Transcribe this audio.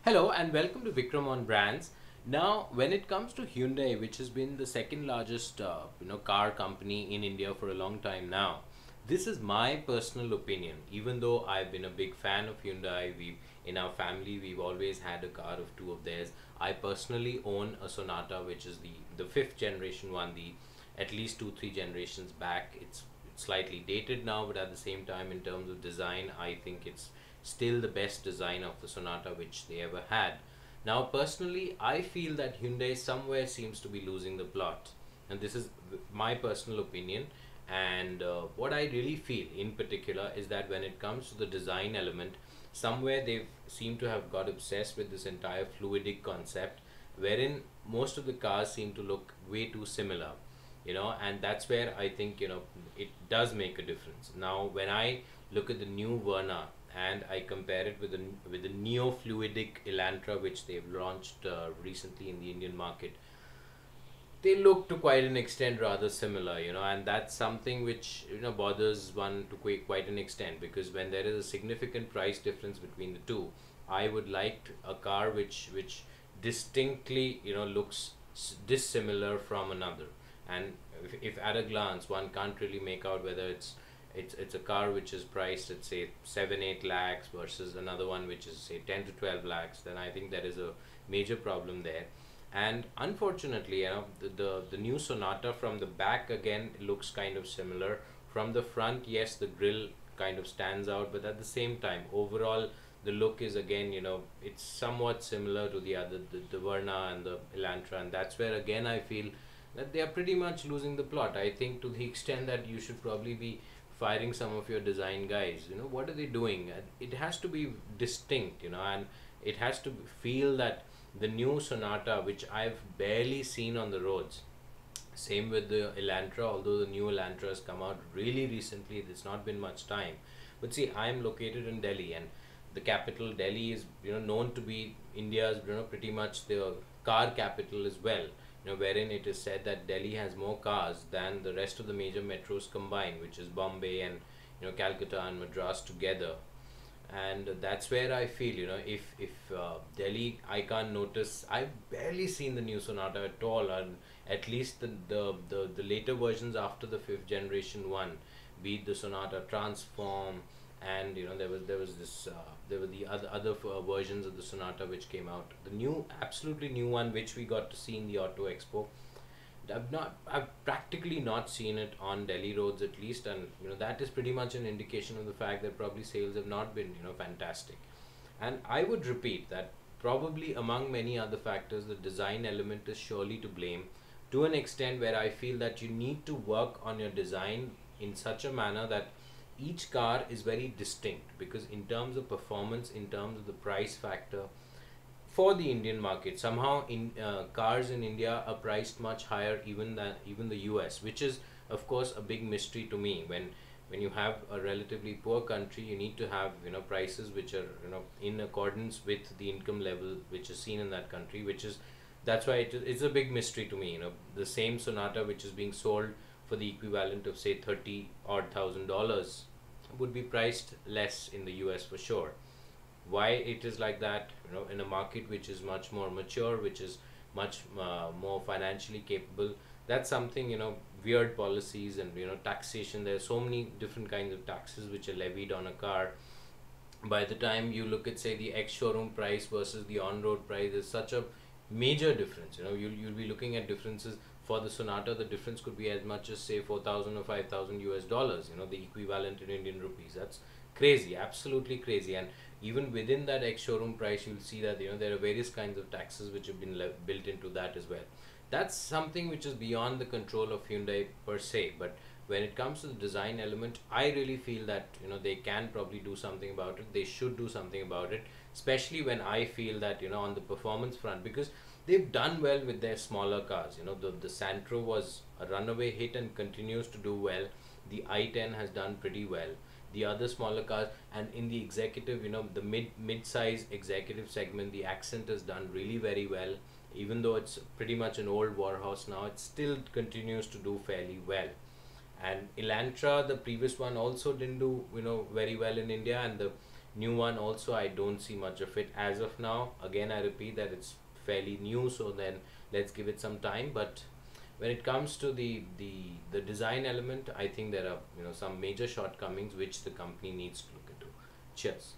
Hello and welcome to Vikram on Brands. Now, when it comes to Hyundai, which has been the second largest car company in India for a long time now, this is my personal opinion. Even though I've been a big fan of Hyundai, we in our family we've always had a car of two of theirs. I personally own a Sonata, which is the fifth generation one, the at least 2-3 generations back. It's slightly dated now, but at the same time, in terms of design, I think it's still the best design of the Sonata which they ever had. Now, personally, I feel that Hyundai somewhere seems to be losing the plot, and this is my personal opinion. And what I really feel in particular is that when it comes to the design element, somewhere they seem to have got obsessed with this entire fluidic concept, wherein most of the cars seem to look way too similar, and that's where I think it does make a difference. Now, when I look at the new Verna and I compare it with the neo fluidic Elantra which they've launched recently in the Indian market, they look to quite an extent rather similar, and that's something which bothers one to quite an extent, because when there is a significant price difference between the two, I would like a car which distinctly looks dissimilar from another. And if at a glance one can't really make out whether it's a car which is priced at say 7-8 lakhs versus another one which is say 10 to 12 lakhs, then I think there is a major problem there. And unfortunately, the new Sonata from the back again looks kind of similar. From the front, yes, the grille kind of stands out, but at the same time, overall, the look is again, it's somewhat similar to the Verna and the Elantra, and that's where again I feel that they are pretty much losing the plot. I think to the extent that you should probably be firing some of your design guys. What are they doing? It has to be distinct, and it has to feel that the new Sonata, which I've barely seen on the roads. Same with the Elantra, although the new Elantra has come out really recently, it's not been much time. But see, I'm located in Delhi, and the capital Delhi is known to be India's pretty much the car capital as well. Wherein it is said that Delhi has more cars than the rest of the major metros combined, which is Bombay and Calcutta and Madras together. And that's where I feel, if Delhi, I can't notice. I've barely seen the new Sonata at all, and at least the later versions after the fifth generation one, be it the Sonata Transform, and there was this there were the other versions of the Sonata which came out. The new, absolutely new one which we got to see in the Auto Expo, I've practically not seen it on Delhi roads at least, and that is pretty much an indication of the fact that probably sales have not been fantastic. And I would repeat that probably among many other factors, the design element is surely to blame, to an extent where I feel that you need to work on your design in such a manner that each car is very distinct, because in terms of performance, in terms of the price factor, for the Indian market. Somehow, in cars in India are priced much higher even the US, which is of course a big mystery to me. When you have a relatively poor country, you need to have prices which are in accordance with the income level which is seen in that country, which is that's why it's a big mystery to me. The same Sonata which is being sold for the equivalent of say 30 odd $1,000 would be priced less in the US for sure. Why it is like that, in a market which is much more mature, which is much more financially capable? That's something, weird policies and taxation. There are so many different kinds of taxes which are levied on a car. By the time you look at say the ex showroom price versus the on road price, there's such a major difference. You'll be looking at differences. For the Sonata, the difference could be as much as say 4,000 or 5,000 US dollars, the equivalent in Indian rupees. That's crazy, absolutely crazy. And even within that ex showroom price, you'll see that there are various kinds of taxes which have been built into that as well. That's something which is beyond the control of Hyundai per se. But when it comes to the design element, I really feel that they can probably do something about it. They should do something about it, especially when I feel that on the performance front, because they've done well with their smaller cars. The Santro was a runaway hit and continues to do well. The i10 has done pretty well. The other smaller cars, and in the executive, the mid-size executive segment, the Accent has done really very well. Even though it's pretty much an old warhorse now, it still continues to do fairly well. And Elantra, the previous one, also didn't do very well in India, and the New one also, I don't see much of it as of now. Again, I repeat that it's fairly new, so then let's give it some time. But when it comes to the design element, I think there are some major shortcomings which the company needs to look into. Cheers.